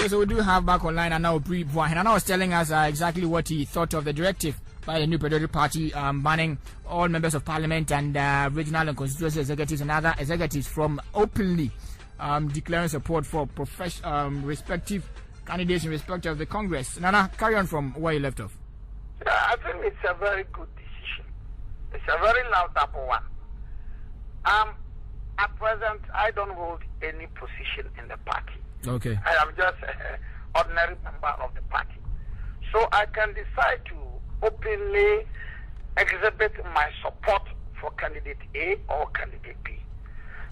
Okay, so we do have back online and now Obiri Boahene. And I was telling us exactly what he thought of the directive by the new Patriotic Party banning all members of parliament and regional and constituency executives and other executives from openly declaring support for respective candidates in respect of the Congress. Nana, carry on from where you left off. Yeah, I think it's a very good decision. It's a very laudable one. At present, I don't hold any position in the party. Okay. I am just an ordinary member of the party. So I can decide to openly exhibit my support for candidate A or candidate B.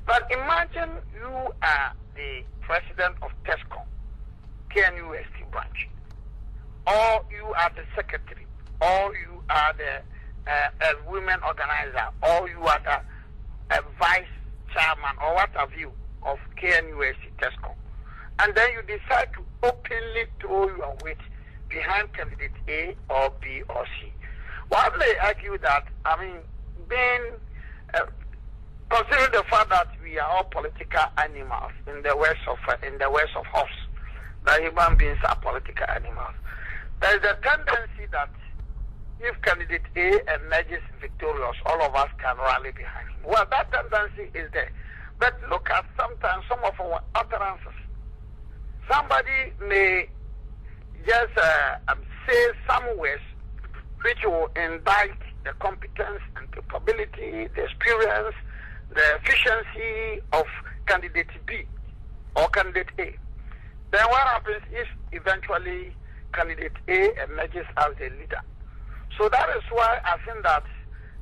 But imagine you are the president of TESCOM, KNUST branch, or you are the secretary, or you are the women organizer, or you are the vice chairman, or what have you, of KNUST TESCOM. And then you decide to openly throw your weight behind candidate A or B or C. One may argue that, considering the fact that we are all political animals in the words of Hobbes, that human beings are political animals, there is a tendency that if candidate A emerges victorious, all of us can rally behind him. Well, that tendency is there. But look at sometimes some of our utterances. Somebody may just say some words which will indict the competence and capability, the experience, the efficiency of candidate B or candidate A. Then what happens if eventually candidate A emerges as the leader? So that is why I think that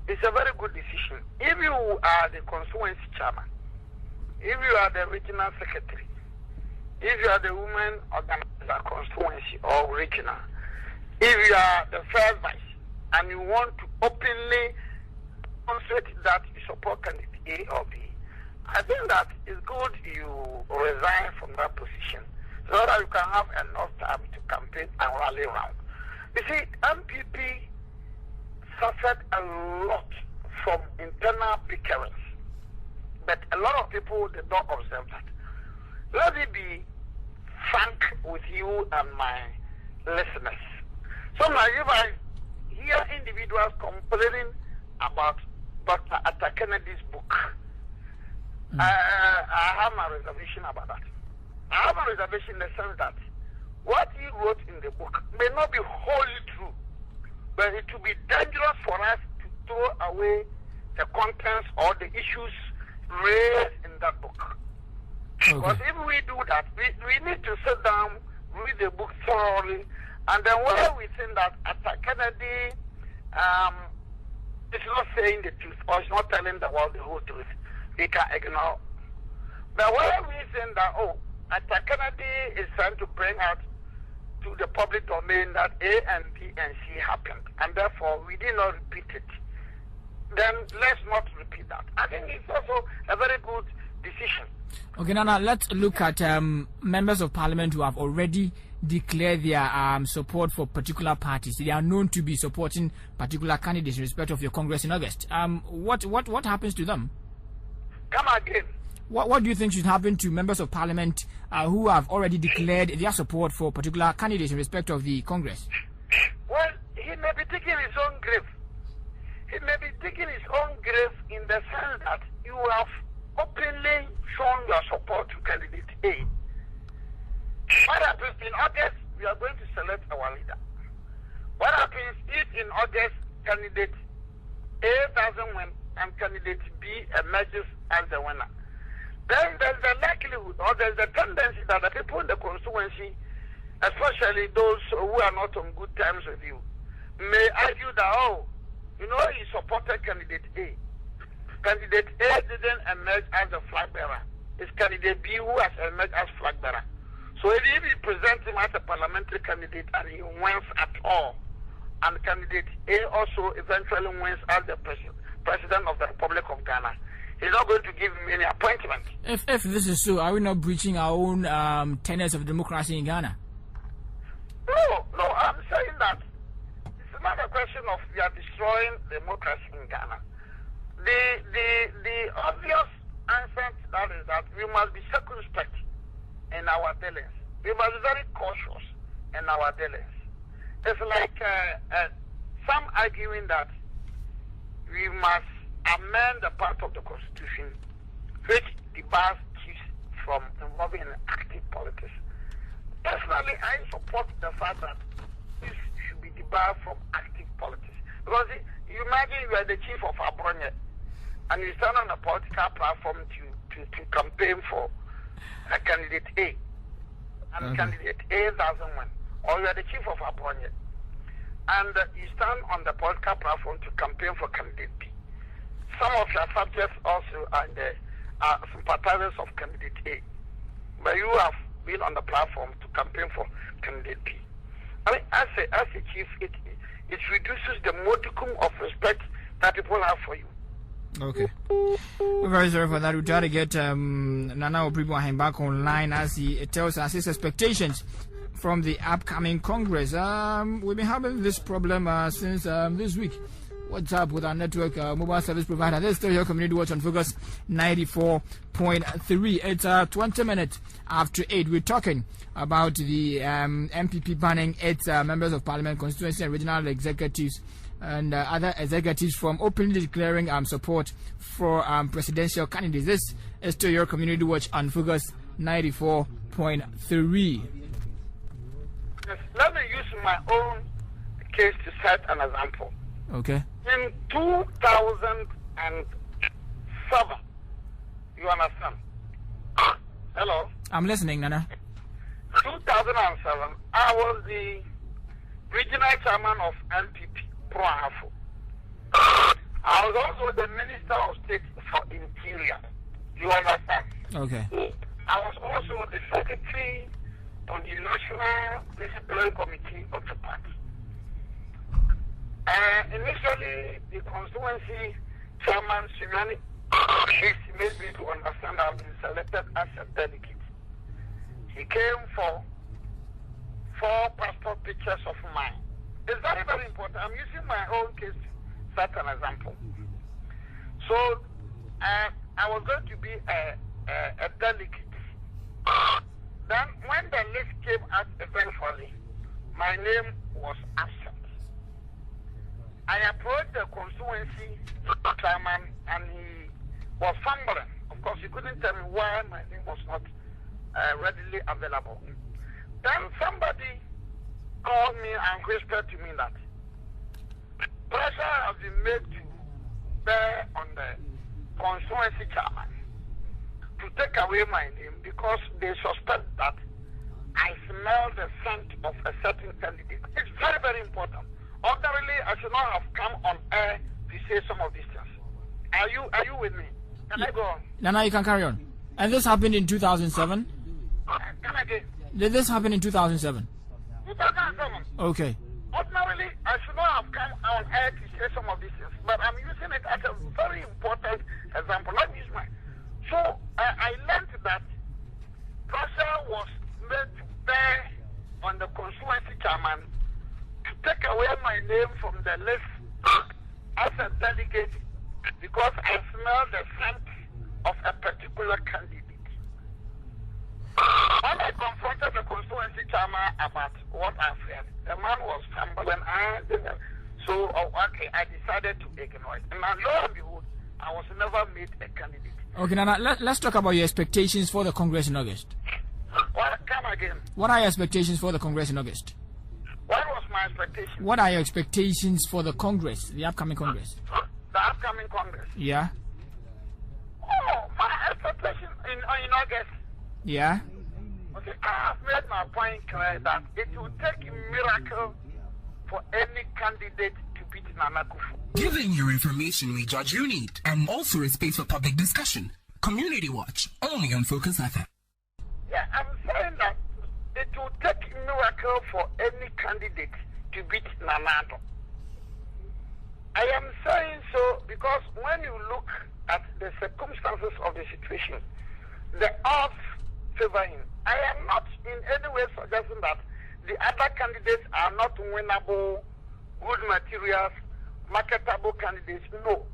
it's a very good decision. If you are the constituency chairman, if you are the regional secretary, if you are the women organizer constituency or regional, if you are the first vice and you want to openly demonstrate that you support candidate A or B, I think that it's good you resign from that position so that you can have enough time to campaign and rally around. You see, NPP suffered a lot from internal bickerings, but a lot of people did not observe that. Let me be frank with you and my listeners. Sometimes if I hear individuals complaining about Dr. Atta Kennedy's book, I have my reservation about that. I have a reservation in the sense that what he wrote in the book may not be wholly true, but it will be dangerous for us to throw away the contents or the issues raised in that book. Okay. Because if we do that, we need to sit down, read the book thoroughly, and then where we think that Atta Kennedy is not saying the truth or is not telling the world the whole truth, we can ignore. But where we think that, Atta Kennedy is trying to bring out to the public domain that A and B and C happened, and therefore we did not repeat it, then let's not repeat that. I think it's also a very good decision. Okay, Nana, let's look at members of parliament who have already declared their support for particular parties. They are known to be supporting particular candidates in respect of your Congress in August. What happens to them? Come again. What do you think should happen to members of parliament who have already declared their support for particular candidates in respect of the Congress? Well, he may be taking his own grave. He may be taking his own grave in the sense that you have openly shown your support to candidate A. What happens in August? We are going to select our leader. What happens if in August candidate A doesn't win and candidate B emerges as the winner? Then there's the likelihood or there's the tendency that the people in the constituency, especially those who are not on good terms with you, may argue that, he supported candidate A. Candidate A didn't emerge as a flag bearer. It's candidate B who has emerged as flag bearer. So if he presents him as a parliamentary candidate and he wins at all, and candidate A also eventually wins as the president of the Republic of Ghana, he's not going to give him any appointment. If this is so, are we not breaching our own tenets of democracy in Ghana? No, I'm saying that it's not a question of we are destroying democracy in Ghana. The obvious answer to that is that we must be circumspect in our dealings. we must be very cautious in our dealings. It's like some arguing that we must amend the part of the Constitution which debars chiefs from involving in active politics. Personally, I support the fact that chiefs should be debarred from active politics. Because you imagine you are the chief of Abronye and you stand on a political platform to campaign for a candidate A. And candidate A doesn't win. Or you are the chief of Abronye. And you stand on the political platform to campaign for candidate B. Some of your subjects also are sympathizers of candidate A. But you have been on the platform to campaign for candidate B. I mean, as a chief, it reduces the modicum of respect that people have for you. Okay. We're very sorry for that. We try to get Nana Obiri back online as he tells us his expectations from the upcoming Congress. We've been having this problem since this week. What's up with our network mobile service provider? This is still your Community Watch on Focus 94.3. It's 20 minutes after 8. We're talking about the NPP banning its members of parliament, constituency and regional executives and other executives from openly declaring support for presidential candidates. This is still your Community Watch on Focus 94.3. Yes, let me use my own case to set an example. Okay. In 2007, you understand? Hello? I'm listening, Nana. 2007, I was the regional chairman of NPP, Pro Afro. I was also the Minister of State for Interior. You understand? Okay. I was also the Secretary on the National Discipline Committee of the party. Initially, the constituency chairman, Simani, made me to understand I've been selected as a delegate. He came for 4 passport pictures of mine. It's very, very important. I'm using my own case to set an example. So, I was going to be a delegate. Then, when the list came out eventually, my name was absent. I approached the constituency chairman and he was fumbling. Of course, he couldn't tell me why my name was not readily available. Then somebody called me and whispered to me that pressure has been made to bear on the constituency chairman to take away my name because they suspect that I smell the scent of a certain candidate. It's very, very important. Ordinarily, I should not have come on air to say some of these things. Are you with me? Can I go on? No, you can carry on. And this happened in 2007? Come again. Did this happen in 2007? 2007. Okay. Ordinarily, I should not have come on air to say some of these things, but I'm using it as a very important example. Let me use mine. So, I learned that pressure was made to bear on the constituency chairman to take away my name from the list as a delegate because I smell the scent of a particular candidate. When I confronted the constituency chairman about what I said, the man was fumbling. So, I decided to ignore it. And lo and behold, I was never made a candidate. Okay, Nana, let's talk about your expectations for the Congress in August. Come again. What are your expectations for the Congress in August? What was my expectation? What are your expectations for the Congress, the upcoming Congress? The upcoming Congress? Yeah. Oh, my expectation in August? Yeah. Okay, I have made my point clear that it will take a miracle for any candidate to beat Nana Kufu. Giving you information we judge you need, and also a space for public discussion. Community Watch, only on Focus FM. Yeah, I'm saying that it will take a miracle for any candidate to beat Nanado. I am saying so because when you look at the circumstances of the situation, the odds favor him. I am not in any way suggesting that the other candidates are not winnable, good materials, marketable candidates. No.